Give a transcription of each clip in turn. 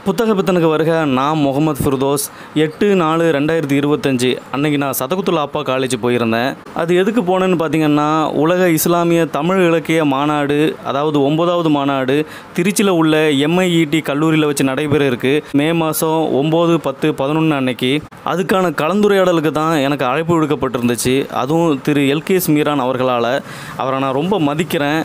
புத்தக பித்தனுக்கு வருக. நான் முகமது ஃபிர்தோஸ். 8/4/2025 அன்றைக்கி நான் சதகுத்துல் அப்பா காலேஜ் போயிருந்தேன். அது எதுக்கு போனேன்னு பார்த்தீங்கன்னா, உலக இஸ்லாமிய தமிழ் இலக்கிய மாநாடு, அதாவது 9வது மாநாடு திருச்சியில் உள்ள MIET கல்லூரியில் வச்சு நடைபெற இருக்குது. மே மாதம் 9, 10, 11 அன்னைக்கு. அதுக்கான கலந்துரையாடலுக்கு தான் எனக்கு அழைப்பு விடுக்கப்பட்டிருந்துச்சு. அதுவும் திரு எல்கேஎஸ் மீரான் அவர்களால். அவரை நான் ரொம்ப மதிக்கிறேன்.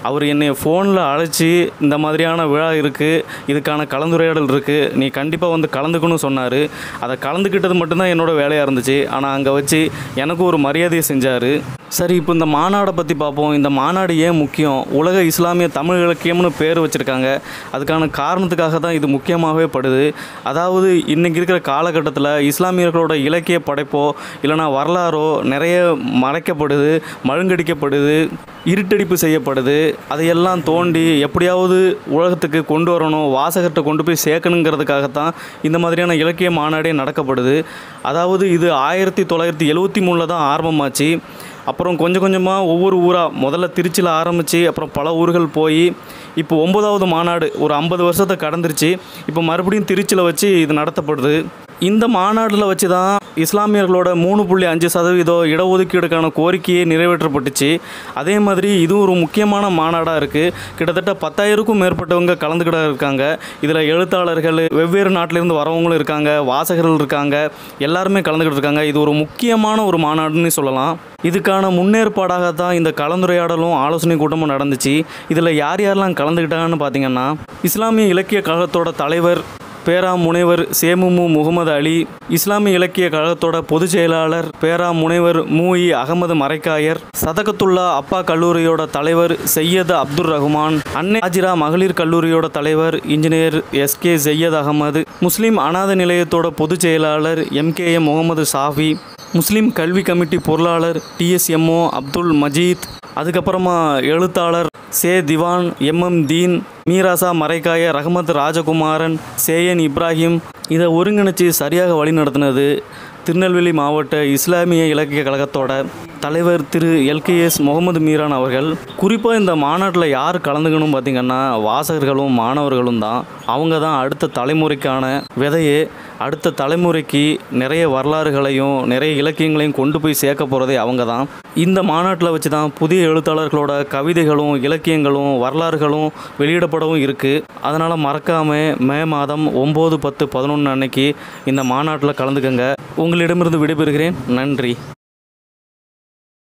அவர் என்னை ஃபோனில் அழைச்சி இந்த மாதிரியான விழா இருக்குது, இதுக்கான கலந்துரையாடல் இருக்குது, நீ கண்டிப்பாக வந்து கலந்துக்கணும்னு சொன்னார். அதை கலந்துக்கிட்டது மட்டும்தான் என்னோடய வேலையாக இருந்துச்சு. ஆனால் அங்கே வச்சு எனக்கு ஒரு மரியாதையை செஞ்சார். சரி, இப்போ இந்த மாநாடை பற்றி பார்ப்போம். இந்த மாநாடு ஏன் முக்கியம்? உலக இஸ்லாமிய தமிழ் இலக்கியம்னு பேர் வச்சுருக்காங்க. அதுக்கான காரணத்துக்காக தான் இது முக்கியமாகவே படுது. அதாவது இன்றைக்கி இருக்கிற காலகட்டத்தில் இஸ்லாமியர்களோட இலக்கிய படைப்போ இல்லைனா வரலாறோ நிறைய மறைக்கப்படுது, மழுங்கடிக்கப்படுது, இருட்டடிப்பு செய்யப்படுது. அதையெல்லாம் தோண்டி எப்படியாவது உலகத்துக்கு கொண்டு வரணும், வாசகர்கிட்ட கொண்டு போய் சேர்க்கணுங்கிறதுக்காகத்தான் இந்த மாதிரியான இலக்கிய மாநாடே நடக்கப்படுது. அதாவது இது 1973 தான் ஆரம்பமாச்சு. அப்புறம் கொஞ்சம் கொஞ்சமாக ஒவ்வொரு ஊராக முதல்ல திருச்சியில் ஆரம்பித்து அப்புறம் பல ஊர்கள் போய் இப்போ 9வது மாநாடு ஒரு 50 வருஷத்தை கடந்துருச்சு. இப்போ மறுபடியும் திருச்சியில் வச்சு இது நடத்தப்படுது. இந்த மாநாட்டில் வச்சு தான் இஸ்லாமியர்களோட 3.5% இடஒதுக்கீடுக்கான கோரிக்கையே நிறைவேற்றப்பட்டுச்சு. அதே மாதிரி இதுவும் ஒரு முக்கியமான மாநாடாக இருக்குது. கிட்டத்தட்ட 10,000க்கும் மேற்பட்டவங்க கலந்துக்கிட இருக்காங்க. இதில் எழுத்தாளர்கள், வெவ்வேறு நாட்டிலேருந்து வரவங்களும் இருக்காங்க, வாசகர்கள் இருக்காங்க, எல்லாருமே கலந்துக்கிட்டு இருக்காங்க. இது ஒரு முக்கியமான ஒரு மாநாடுன்னு சொல்லலாம். இதுக்கான முன்னேற்பாடாக தான் இந்த கலந்துரையாடலும் ஆலோசனை கூட்டமும் நடந்துச்சு. இதில் யார் யாரெல்லாம் கலந்துக்கிட்டாங்கன்னு பார்த்தீங்கன்னா, இஸ்லாமிய இலக்கிய கழகத்தோட தலைவர் பேரா முனைவர் சேமுமு முகமது அலி, இஸ்லாமிய இலக்கிய கழகத்தோட பொதுச் செயலாளர் பேரா முனைவர் மூஇ அகமது மரைக்காயர், சதகத்துல்லா அப்பா கல்லூரியோட தலைவர் சையத் அப்துல் ரஹ்மான், அன்னை ஹாஜிரா மகளிர் கல்லூரியோட தலைவர் இன்ஜினியர் SK சையத் அகமது, முஸ்லீம் அநாத நிலையத்தோட பொதுச் செயலாளர் MKM முகமது சாஃபி, முஸ்லீம் கல்வி கமிட்டி பொருளாளர் TSMO அப்துல் மஜீத், அதுக்கப்புறமா எழுத்தாளர் சே திவான், MM தீன், மீராசா மரைக்காய, ரஹமத் ராஜகுமாரன், சேயன் இப்ராஹிம். இதை ஒருங்கிணைச்சி சரியாக வழிநடத்தினது திருநெல்வேலி மாவட்ட இஸ்லாமிய இலக்கிய கழகத்தோட தலைவர் திரு LKS முகமது மீரான் அவர்கள். குறிப்பாக இந்த மாநாட்டில் யார் கலந்துக்கணும் பார்த்திங்கன்னா, வாசகர்களும் மாணவர்களும் தான். அவங்க தான் அடுத்த தலைமுறைக்கான விதையே. அடுத்த தலைமுறைக்கு நிறைய வரலாறுகளையும் நிறைய இலக்கியங்களையும் கொண்டு போய் சேர்க்க போகிறதே அவங்க தான். இந்த மாநாட்டில் வச்சு தான் புதிய எழுத்தாளர்களோட கவிதைகளும் இலக்கியங்களும் வரலாறுகளும் வெளியிடப்படவும் இருக்குது. அதனால் மறக்காமல் மே மாதம் 9, 10, 11 அன்னைக்கு இந்த மாநாட்டில் கலந்துக்கங்க. உங்களிடமிருந்து விடைபெறுகிறேன். நன்றி.